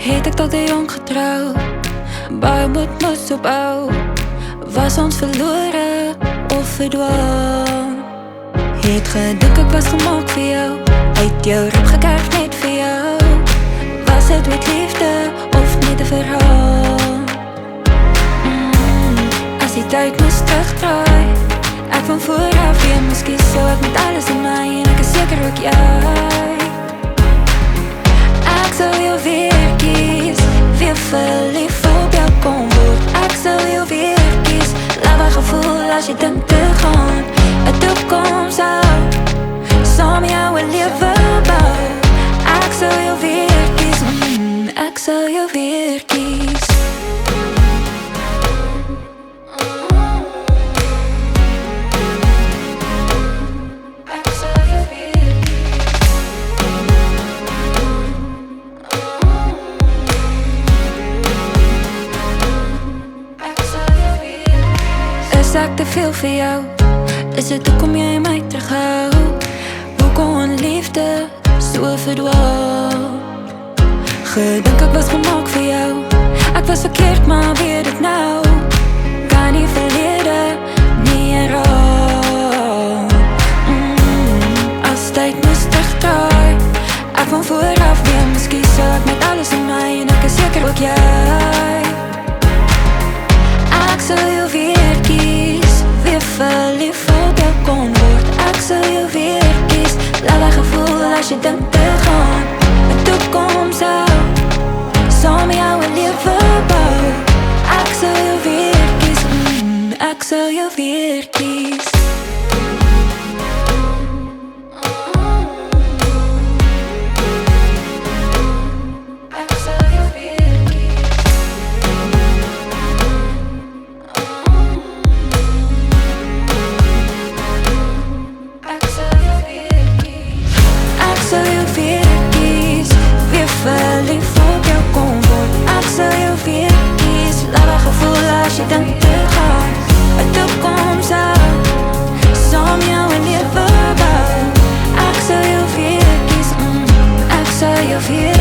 het ek tot die jong getrou. Baie moes opbou. Was ons verlore of verdwaal? Het gedink ek was gemaak vir jou, uit jou rib gekerf net vir jou. Was het met liefde of net 'n verhaal? As die tyd moes terugdraai, ek van vooraf weer moes kies, sou ek met alles in my, en ek is seker ook jy. Ek sou jou weer kies, weer verlief op jou kon word. Ek sou jou weer kies, laat my gevoel as jy dink te gaan. 'n toekoms sou saam jou 'n lewe bou. Ek sou jou weer kies, ek sou jou weer kies. Is ek te veel vir jou? Is dit hoekom jy my terughou? Hoe kon liefde so verdwaal? Gedink ek was gemaak vir jou. Ek was verkeerd, maar weet dit nou. Kan nie verlede nie herhaal. As tyd moes terugdraai, ek van vooraf weer moes kies, sou ek met alles in my, en ek is seker ook jy. Ek sou jou weer kies, weer verlief op jou kon word. Ek sou jou weer kies, laat my gevoel as jy dink te gaan. 'n toekoms sou saam jou 'n lewe bou. Ek sou jou weer kies, ek sou jou weer kies. Verlief op jou kon word. Ek sou jou weer kies, laat my gevoel as jy dink te gaan. 'n toekoms sou saam jou 'n lewe bou. Ek sou jou weer kies, ek sou jou weer